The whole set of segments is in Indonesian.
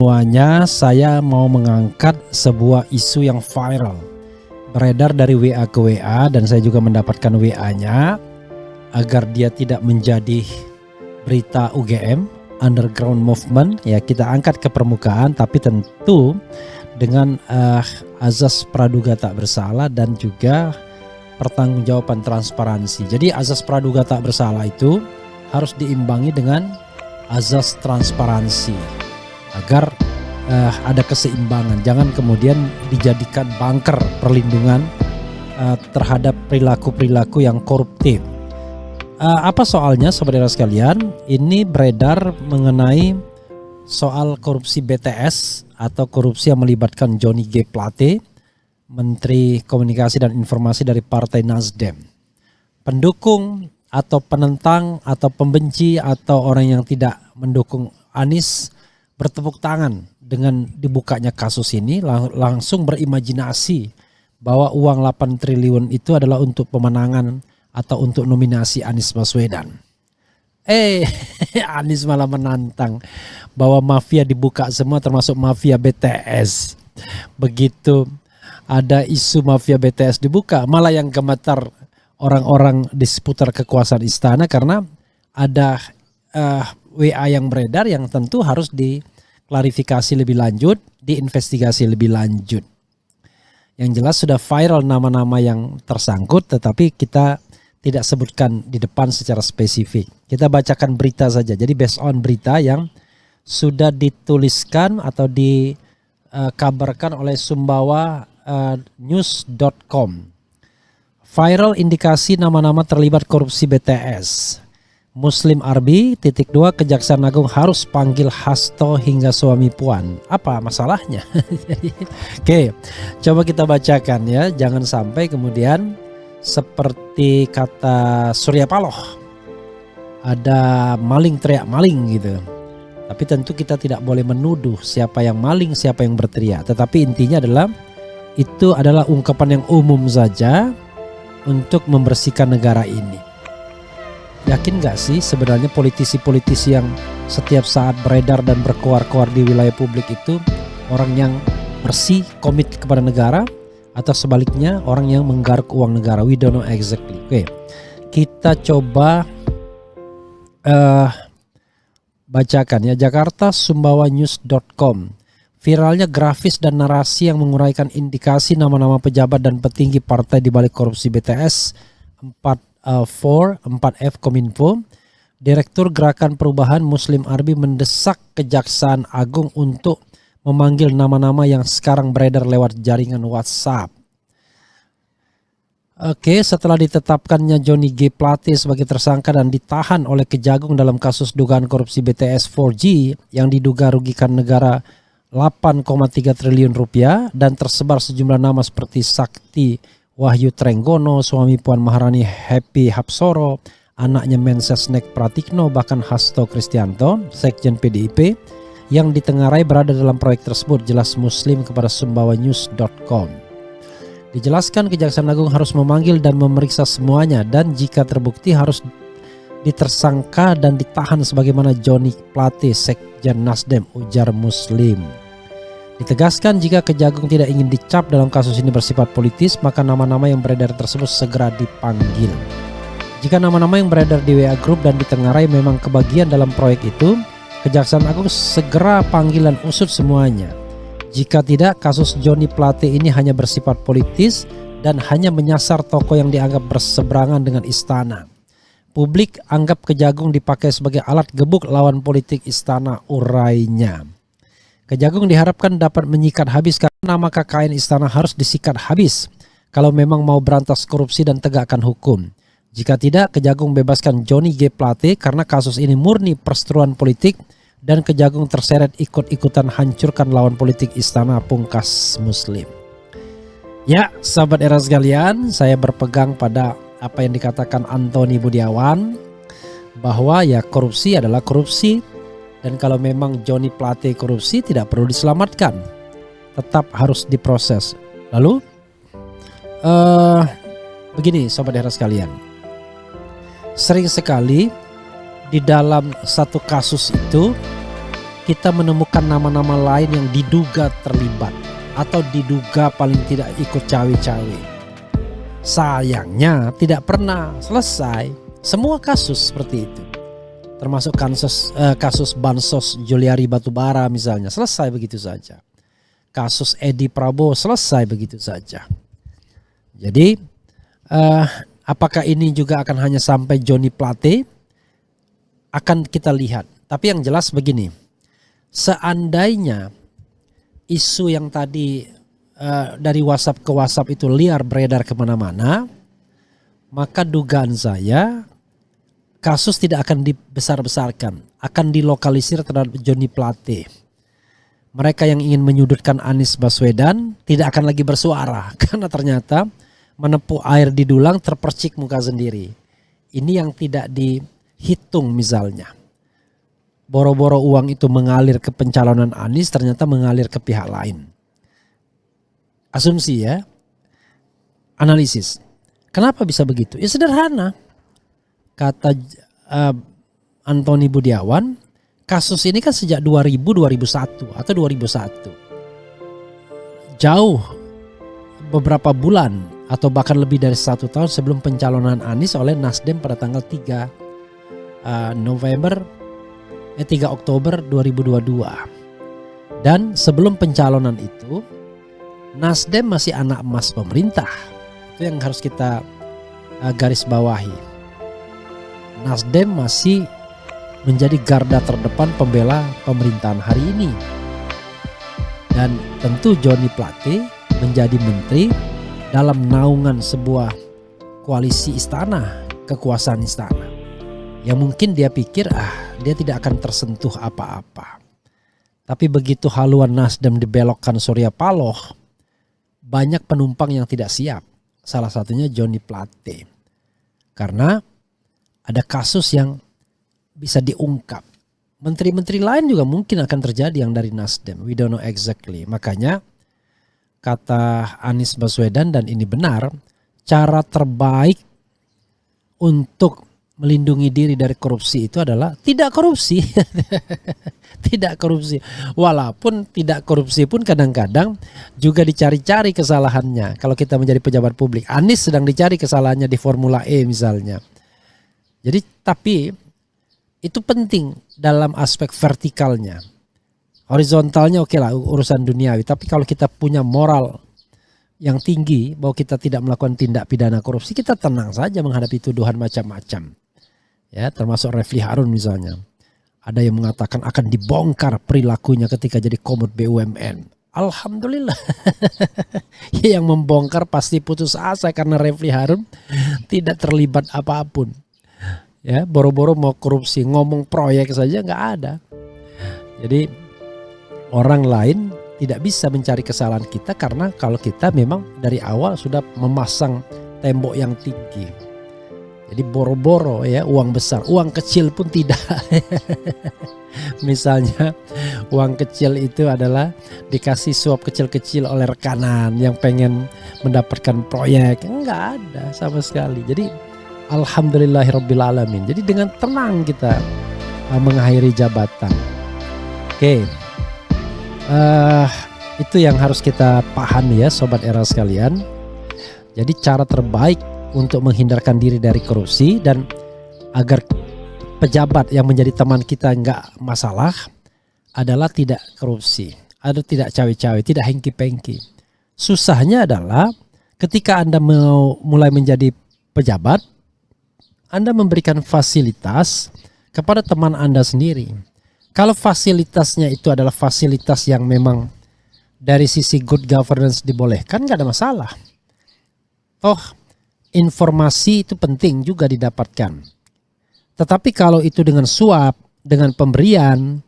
Semuanya, saya mau mengangkat sebuah isu yang viral beredar dari WA ke WA, dan saya juga mendapatkan WA-nya agar dia tidak menjadi berita UGM, underground movement. Ya, kita angkat ke permukaan, tapi tentu dengan azas praduga tak bersalah dan juga pertanggungjawaban transparansi. Jadi azas praduga tak bersalah itu harus diimbangi dengan azas transparansi agar ada keseimbangan. Jangan kemudian dijadikan bunker perlindungan terhadap perilaku-perilaku yang koruptif. Apa soalnya saudara sekalian? Ini beredar mengenai soal korupsi BTS atau korupsi yang melibatkan Johnny G. Plate, Menteri Komunikasi dan Informasi dari Partai Nasdem. Pendukung atau penentang atau pembenci atau orang yang tidak mendukung Anies bertepuk tangan dengan dibukanya kasus ini, langsung berimajinasi bahwa uang 8 triliun itu adalah untuk pemenangan atau untuk nominasi Anies Baswedan. Anies malah menantang bahwa mafia dibuka semua, termasuk mafia BTS. Begitu ada isu mafia BTS dibuka, malah yang gemetar orang-orang di seputar kekuasaan istana karena ada WA yang beredar yang tentu harus diklarifikasi lebih lanjut, diinvestigasi lebih lanjut. Yang jelas sudah viral nama-nama yang tersangkut, tetapi kita tidak sebutkan di depan secara spesifik. Kita bacakan berita saja. Jadi based on berita yang sudah dituliskan atau dikabarkan oleh Sumbawa news.com. Viral indikasi nama-nama terlibat korupsi BTS. Muslim Arbi, _2, Kejaksaan Agung harus panggil Hasto hingga suami Puan. Apa masalahnya? Oke, coba kita bacakan ya. Jangan sampai kemudian seperti kata Surya Paloh, ada maling teriak maling gitu. Tapi tentu kita tidak boleh menuduh siapa yang maling, siapa yang berteriak. Tetapi intinya adalah itu adalah ungkapan yang umum saja untuk membersihkan negara ini. Yakin gak sih sebenarnya politisi-politisi yang setiap saat beredar dan berkoar-koar di wilayah publik itu orang yang bersih, komit kepada negara, atau sebaliknya orang yang menggaruk uang negara? We don't know exactly. Oke, kita coba bacakan ya. Jakarta, sumbawanews.com. Viralnya grafis dan narasi yang menguraikan indikasi nama-nama pejabat dan petinggi partai di balik korupsi BTS 4F Kominfo. Direktur Gerakan Perubahan Muslim Arbi mendesak Kejaksaan Agung untuk memanggil nama-nama yang sekarang beredar lewat jaringan WhatsApp. Oke, setelah ditetapkannya Johnny G. Plate sebagai tersangka dan ditahan oleh Kejagung dalam kasus dugaan korupsi BTS 4G yang diduga rugikan negara 8,3 triliun rupiah dan tersebar sejumlah nama seperti Sakti Wahyu Trenggono, suami Puan Maharani Happy Hapsoro, anaknya Mensesnek Pratikno, bahkan Hasto Kristianto, Sekjen PDIP, yang ditengarai berada dalam proyek tersebut, jelas Muslim kepada sumbawanews.com. Dijelaskan Kejaksaan Agung harus memanggil dan memeriksa semuanya dan jika terbukti harus ditersangka dan ditahan sebagaimana Johnny Plate, Sekjen Nasdem, ujar Muslim. Ditegaskan jika Kejagung tidak ingin dicap dalam kasus ini bersifat politis, maka nama-nama yang beredar tersebut segera dipanggil. Jika nama-nama yang beredar di WA Group dan ditengarai memang kebagian dalam proyek itu, Kejaksaan Agung segera panggil dan usut semuanya. Jika tidak, kasus Johnny Plate ini hanya bersifat politis dan hanya menyasar tokoh yang dianggap berseberangan dengan istana. Publik anggap Kejagung dipakai sebagai alat gebuk lawan politik istana, urainya. Kejagung diharapkan dapat menyikat habis karena nama KKN istana harus disikat habis kalau memang mau berantas korupsi dan tegakkan hukum. Jika tidak, Kejagung bebaskan Johnny G. Plate karena kasus ini murni perseteruan politik dan Kejagung terseret ikut-ikutan hancurkan lawan politik istana, pungkas Muslim. Ya, sahabat era sekalian, saya berpegang pada apa yang dikatakan Antoni Budiawan bahwa ya korupsi adalah korupsi. Dan kalau memang Johnny Plate korupsi tidak perlu diselamatkan, tetap harus diproses. Lalu begini sobat daerah sekalian, sering sekali di dalam satu kasus itu kita menemukan nama-nama lain yang diduga terlibat atau diduga paling tidak ikut cawe-cawe. Sayangnya tidak pernah selesai semua kasus seperti itu. Termasuk kasus Bansos Juliari Batubara misalnya, selesai begitu saja. Kasus Edi Prabowo selesai begitu saja. Jadi apakah ini juga akan hanya sampai Johnny Plate? Akan kita lihat. Tapi yang jelas begini, seandainya isu yang tadi dari WhatsApp ke WhatsApp itu liar beredar kemana-mana, maka dugaan saya kasus tidak akan dibesar-besarkan, akan dilokalisir terhadap Johnny Plate. Mereka yang ingin menyudutkan Anies Baswedan tidak akan lagi bersuara karena ternyata menempuh air di dulang terpercik muka sendiri. Ini yang tidak dihitung misalnya. Boro-boro uang itu mengalir ke pencalonan Anies ternyata mengalir ke pihak lain. Asumsi ya, analisis. Kenapa bisa begitu? Ya sederhana. Kata Antoni Budiawan, kasus ini kan sejak 2001 atau 2001. Jauh beberapa bulan atau bahkan lebih dari 1 tahun sebelum pencalonan Anies oleh Nasdem pada tanggal 3 Oktober 2022. Dan sebelum pencalonan itu Nasdem masih anak emas pemerintah. Itu yang harus kita garis bawahi. Nasdem masih menjadi garda terdepan pembela pemerintahan hari ini. Dan tentu Johnny Plate menjadi menteri dalam naungan sebuah koalisi istana, kekuasaan istana. Yang mungkin dia pikir dia tidak akan tersentuh apa-apa. Tapi begitu haluan Nasdem dibelokkan Surya Paloh, banyak penumpang yang tidak siap. Salah satunya Johnny Plate. Karena ada kasus yang bisa diungkap. Menteri-menteri lain juga mungkin akan terjadi yang dari Nasdem. We don't know exactly. Makanya kata Anies Baswedan, dan ini benar, cara terbaik untuk melindungi diri dari korupsi itu adalah tidak korupsi. Tidak korupsi. Walaupun tidak korupsi pun kadang-kadang juga dicari-cari kesalahannya. Kalau kita menjadi pejabat publik, Anies sedang dicari kesalahannya di Formula E misalnya. Jadi tapi itu penting dalam aspek vertikalnya. Horizontalnya oke lah urusan duniawi. Tapi kalau kita punya moral yang tinggi bahwa kita tidak melakukan tindak pidana korupsi, kita tenang saja menghadapi tuduhan macam-macam. Ya, termasuk Refli Harun misalnya. Ada yang mengatakan akan dibongkar perilakunya ketika jadi Komod BUMN. Alhamdulillah. Yang membongkar pasti putus asa karena Refli Harun tidak terlibat apapun. Ya, boro-boro mau korupsi, ngomong proyek saja nggak ada. Jadi orang lain tidak bisa mencari kesalahan kita karena kalau kita memang dari awal sudah memasang tembok yang tinggi. Jadi boro-boro ya, uang besar, uang kecil pun tidak. Misalnya uang kecil itu adalah dikasih suap kecil-kecil oleh rekanan yang pengen mendapatkan proyek. Enggak ada sama sekali. Jadi alhamdulillahirrabbilalamin. Jadi dengan tenang kita mengakhiri jabatan. Oke. Itu yang harus kita pahami ya Sobat Era sekalian. Jadi cara terbaik untuk menghindarkan diri dari korupsi dan agar pejabat yang menjadi teman kita enggak masalah adalah tidak korupsi. Ada tidak cawe-cawe, tidak hengki-pengki. Susahnya adalah ketika Anda mau mulai menjadi pejabat, Anda memberikan fasilitas kepada teman Anda sendiri. Kalau fasilitasnya itu adalah fasilitas yang memang dari sisi good governance dibolehkan, gak ada masalah. Toh informasi itu penting juga didapatkan. Tetapi kalau itu dengan suap, dengan pemberian,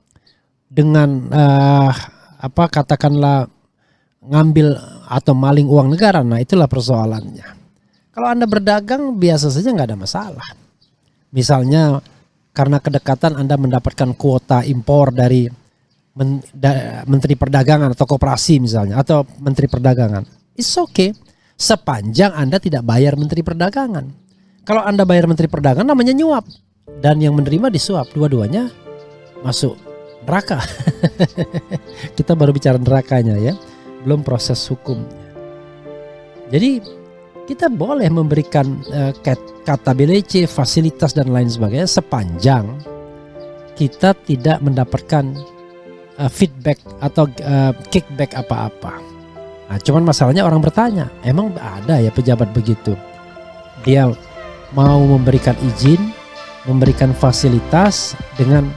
dengan katakanlah ngambil atau maling uang negara, nah itulah persoalannya. Kalau Anda berdagang biasa saja nggak ada masalah. Misalnya karena kedekatan Anda mendapatkan kuota impor dari Menteri Perdagangan atau Koperasi misalnya, atau Menteri Perdagangan. It's okay. Sepanjang Anda tidak bayar Menteri Perdagangan. Kalau Anda bayar Menteri Perdagangan namanya nyuap. Dan yang menerima disuap. Dua-duanya masuk neraka. Kita baru bicara nerakanya ya, belum proses hukum. Jadi kita boleh memberikan kata BLC, fasilitas dan lain sebagainya sepanjang kita tidak mendapatkan feedback atau kickback apa-apa. Nah, cuman masalahnya orang bertanya, emang ada ya pejabat begitu? Dia mau memberikan izin, memberikan fasilitas dengan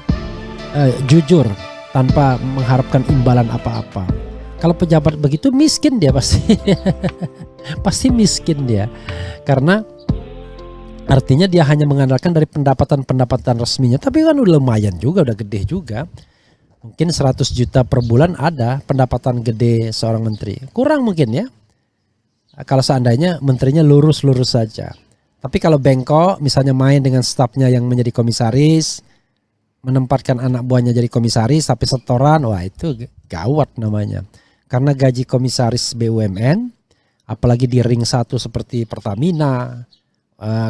jujur tanpa mengharapkan imbalan apa-apa. Kalau pejabat begitu miskin dia pasti. Pasti miskin dia. Karena artinya dia hanya mengandalkan dari pendapatan resminya. Tapi kan udah lumayan juga, udah gede juga. Mungkin 100 juta per bulan ada pendapatan gede seorang menteri. Kurang mungkin ya. Kalau seandainya menterinya lurus-lurus saja. Tapi kalau bengkok misalnya main dengan stafnya yang menjadi komisaris, menempatkan anak buahnya jadi komisaris tapi setoran, wah itu gawat namanya. Karena gaji komisaris BUMN, apalagi di ring 1 seperti Pertamina,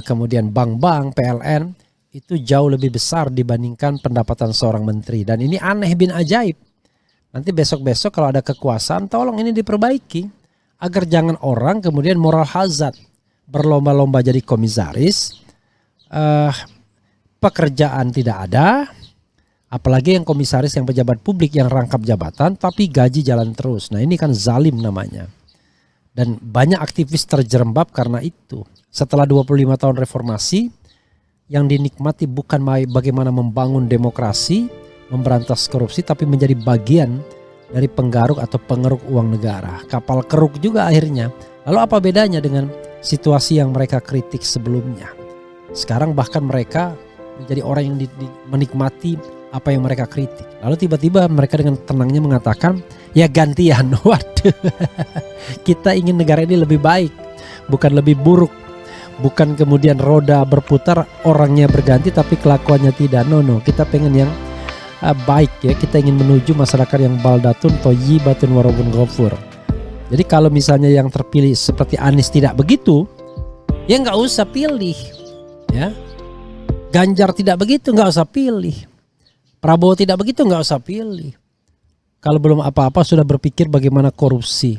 kemudian bank-bank, PLN, itu jauh lebih besar dibandingkan pendapatan seorang menteri. Dan ini aneh bin ajaib. Nanti besok-besok kalau ada kekuasaan, tolong ini diperbaiki. Agar jangan orang kemudian moral hazard, berlomba-lomba jadi komisaris, pekerjaan tidak ada. Apalagi yang komisaris, yang pejabat publik yang rangkap jabatan tapi gaji jalan terus. Nah ini kan zalim namanya. Dan banyak aktivis terjerembab karena itu. Setelah 25 tahun reformasi, yang dinikmati bukan bagaimana membangun demokrasi, memberantas korupsi, tapi menjadi bagian dari penggaruk atau pengeruk uang negara. Kapal keruk juga akhirnya. Lalu apa bedanya dengan situasi yang mereka kritik sebelumnya? Sekarang bahkan mereka menjadi orang yang menikmati apa yang mereka kritik. Lalu tiba-tiba mereka dengan tenangnya mengatakan, ya gantian. Waduh, kita ingin negara ini lebih baik, bukan lebih buruk. Bukan kemudian roda berputar, orangnya berganti tapi kelakuannya tidak. No, kita pengen yang baik ya. Kita ingin menuju masyarakat yang baldatun thayyibatun warabun ghafur. Jadi kalau misalnya yang terpilih seperti Anies tidak begitu, ya nggak usah pilih ya. Ganjar tidak begitu, nggak usah pilih. Prabowo tidak begitu, nggak usah pilih. Kalau belum apa-apa sudah berpikir bagaimana korupsi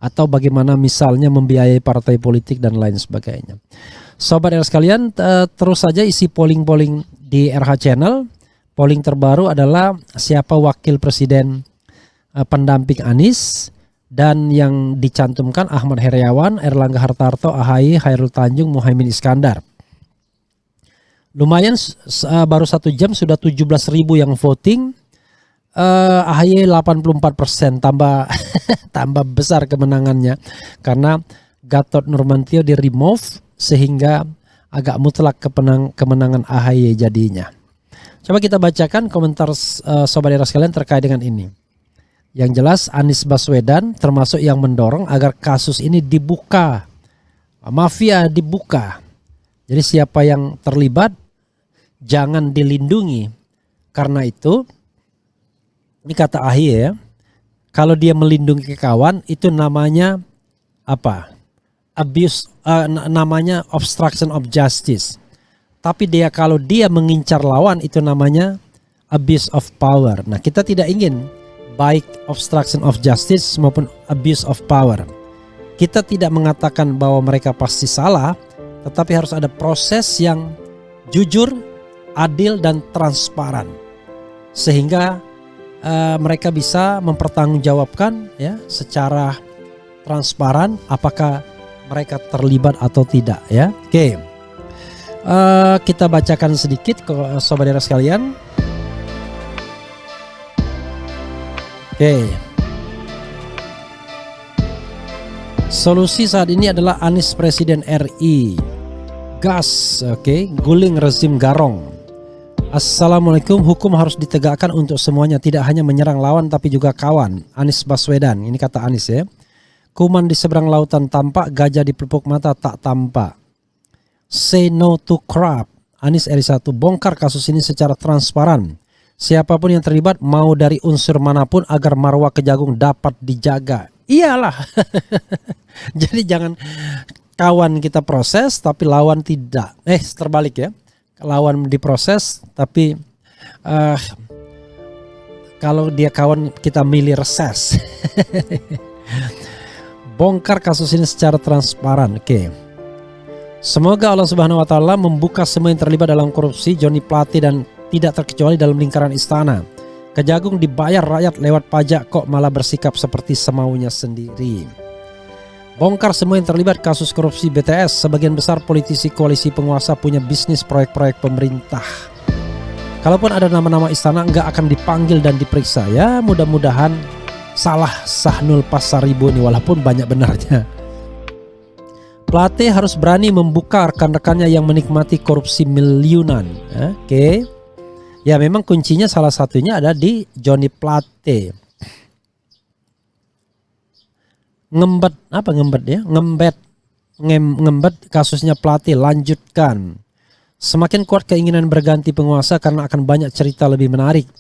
atau bagaimana misalnya membiayai partai politik dan lain sebagainya. Sobat RH sekalian, terus saja isi polling-polling di RH Channel. Polling terbaru adalah siapa wakil presiden pendamping Anies, dan yang dicantumkan Ahmad Heriawan, Erlangga Hartarto, AHY, Khairul Tanjung, Muhaimin Iskandar. Lumayan, baru 1 jam sudah 17.000 yang voting. AHY 84%, tambah besar kemenangannya karena Gatot Nurmantio di remove sehingga agak mutlak kemenangan AHY jadinya. Coba kita bacakan komentar sobat era sekalian terkait dengan ini. Yang jelas Anies Baswedan termasuk yang mendorong agar kasus ini dibuka, mafia dibuka. Jadi siapa yang terlibat jangan dilindungi. Karena itu, ini kata AHY ya, kalau dia melindungi kawan itu namanya apa? Abuse, namanya obstruction of justice. Tapi kalau dia mengincar lawan itu namanya abuse of power. Nah kita tidak ingin baik obstruction of justice maupun abuse of power. Kita tidak mengatakan bahwa mereka pasti salah, tetapi harus ada proses yang jujur, adil dan transparan. Sehingga mereka bisa mempertanggungjawabkan ya secara transparan apakah mereka terlibat atau tidak ya. Oke. Kita bacakan sedikit ke sobat era sekalian. Oke. Solusi saat ini adalah Anies Presiden RI. Gas, oke, guling rezim Garong. Assalamualaikum, hukum harus ditegakkan untuk semuanya, tidak hanya menyerang lawan tapi juga kawan. Anies Baswedan, ini kata Anies ya. Kuman di seberang lautan tampak, gajah di pelupuk mata tak tampak. Say no to corrupt. Anies RI1, bongkar kasus ini secara transparan. Siapapun yang terlibat mau dari unsur manapun agar marwah Kejagung dapat dijaga. Iyalah. Jadi jangan kawan kita proses tapi lawan tidak. Terbalik ya. Lawan diproses tapi kalau dia kawan kita milih reses. Bongkar kasus ini secara transparan. Oke. Semoga Allah Subhanahu wa taala membuka semua yang terlibat dalam korupsi Johnny Plate dan tidak terkecuali dalam lingkaran istana. Kejagung dibayar rakyat lewat pajak kok malah bersikap seperti semaunya sendiri. Bongkar semua yang terlibat kasus korupsi BTS. Sebagian besar politisi koalisi penguasa punya bisnis proyek-proyek pemerintah. Kalaupun ada nama-nama istana nggak akan dipanggil dan diperiksa. Ya mudah-mudahan salah Sahnul Pasaribu ini walaupun banyak benarnya. Plate harus berani membuka rekan-rekannya yang menikmati korupsi miliunan. Oke. Ya memang kuncinya salah satunya ada di Johnny Plate. Ngembet kasusnya Plate, lanjutkan. Semakin kuat keinginan berganti penguasa karena akan banyak cerita lebih menarik.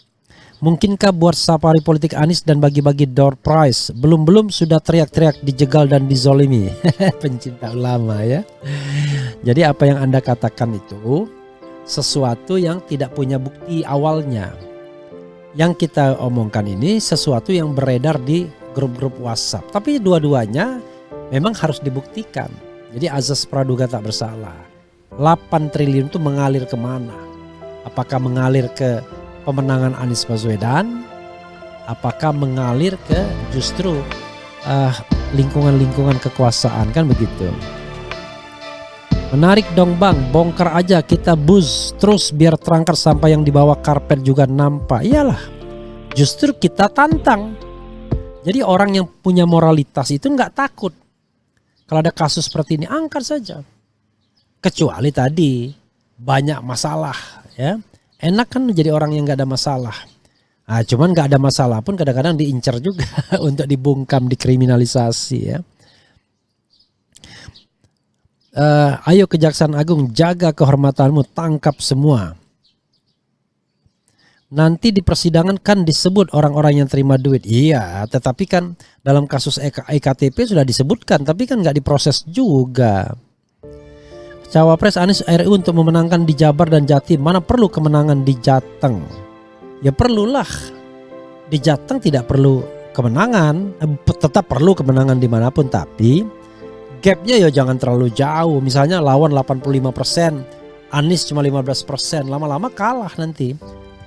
Mungkinkah buat safari politik Anies dan bagi-bagi door prize? Belum sudah teriak-teriak dijegal dan dizolimi. Pencinta ulama ya. Jadi apa yang Anda katakan itu sesuatu yang tidak punya bukti awalnya. Yang kita omongkan ini sesuatu yang beredar di grup-grup WhatsApp. Tapi dua-duanya memang harus dibuktikan. Jadi azas praduga tak bersalah. 8 triliun itu mengalir kemana? Apakah mengalir ke pemenangan Anies Baswedan? Apakah mengalir ke justru lingkungan-lingkungan kekuasaan, kan begitu? Menarik dong bang, bongkar aja kita buzz terus biar terangkat sampai yang di bawah karpet juga nampak. Iyalah, justru kita tantang. Jadi orang yang punya moralitas itu nggak takut. Kalau ada kasus seperti ini angkat saja. Kecuali tadi banyak masalah ya. Enak kan jadi orang yang nggak ada masalah. Nah, cuman nggak ada masalah pun kadang-kadang diincar juga untuk dibungkam, dikriminalisasi ya. Ayo Kejaksaan Agung, jaga kehormatanmu, tangkap semua. Nanti di persidangan kan disebut orang-orang yang terima duit. Iya, tetapi kan dalam kasus EKTP sudah disebutkan, tapi kan nggak diproses juga. Cawapres Anies RU untuk memenangkan di Jabar dan Jatim. Mana perlu kemenangan di Jateng? Ya perlulah. Di Jateng tidak perlu kemenangan, tetap perlu kemenangan dimanapun, tapi gapnya ya jangan terlalu jauh. Misalnya lawan 85%, Anies cuma 15%, lama-lama kalah nanti.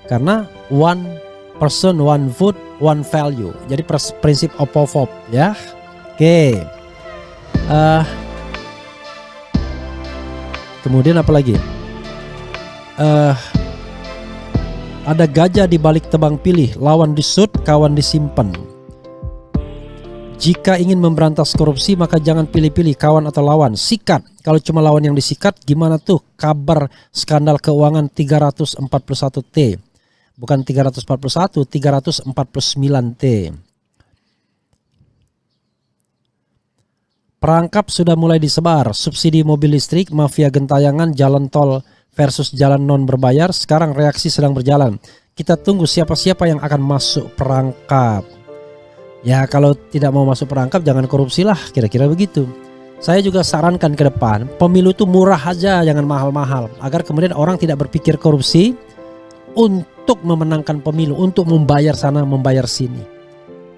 Karena one person, one vote, one value. Jadi prinsip opofop ya. Oke. Kemudian apa lagi? Ada gajah di balik tebang pilih, lawan disut, kawan disimpan. Jika ingin memberantas korupsi maka jangan pilih-pilih kawan atau lawan, sikat. Kalau cuma lawan yang disikat, gimana tuh kabar skandal keuangan 341T? Bukan 341, 349T. Perangkap sudah mulai disebar, subsidi mobil listrik, mafia gentayangan, jalan tol versus jalan non berbayar. Sekarang reaksi sedang berjalan. Kita tunggu siapa-siapa yang akan masuk perangkap. Ya kalau tidak mau masuk perangkap jangan korupsi lah, kira-kira begitu. Saya juga sarankan ke depan, pemilu itu murah aja, jangan mahal-mahal. Agar kemudian orang tidak berpikir korupsi untuk memenangkan pemilu, untuk membayar sana, membayar sini.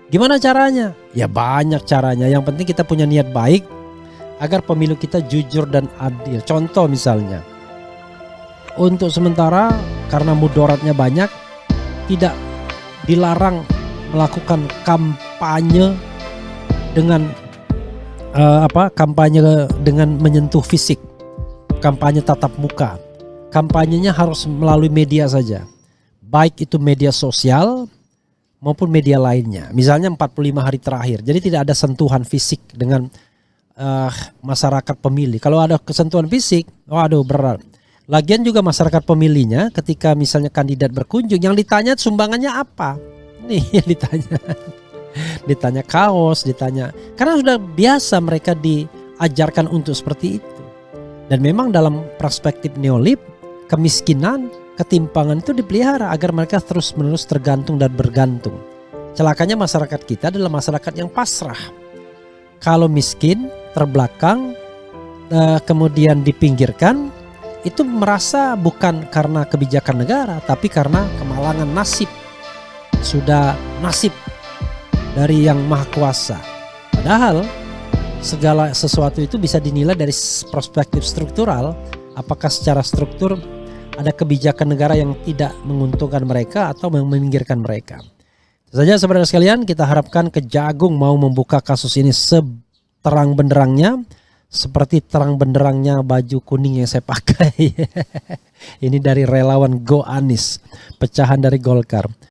Gimana caranya? Ya banyak caranya. Yang penting kita punya niat baik agar pemilu kita jujur dan adil. Contoh misalnya, untuk sementara karena mudaratnya banyak, tidak dilarang melakukan kampanye dengan kampanye dengan menyentuh fisik, kampanye tatap muka. Kampanyenya harus melalui media saja, baik itu media sosial maupun media lainnya. Misalnya 45 hari terakhir. Jadi tidak ada sentuhan fisik dengan masyarakat pemilih. Kalau ada kesentuhan fisik, waduh berat. Lagian juga masyarakat pemilihnya ketika misalnya kandidat berkunjung, yang ditanya sumbangannya apa? Nih yang ditanya. Ditanya kaos, ditanya. Karena sudah biasa mereka diajarkan untuk seperti itu. Dan memang dalam perspektif neolib, kemiskinan, ketimpangan itu dipelihara agar mereka terus-menerus tergantung dan bergantung. Celakanya masyarakat kita adalah masyarakat yang pasrah. Kalau miskin, terbelakang, kemudian dipinggirkan, itu merasa bukan karena kebijakan negara, tapi karena kemalangan nasib. sudah nasib dari Yang Maha Kuasa. Padahal segala sesuatu itu bisa dinilai dari perspektif struktural. Apakah secara struktur ada kebijakan negara yang tidak menguntungkan mereka atau meminggirkan mereka. Itu saja saudara sekalian, kita harapkan Kejagung mau membuka kasus ini seterang benderangnya, seperti terang benderangnya baju kuning yang saya pakai. Ini dari relawan Go Anies, pecahan dari Golkar.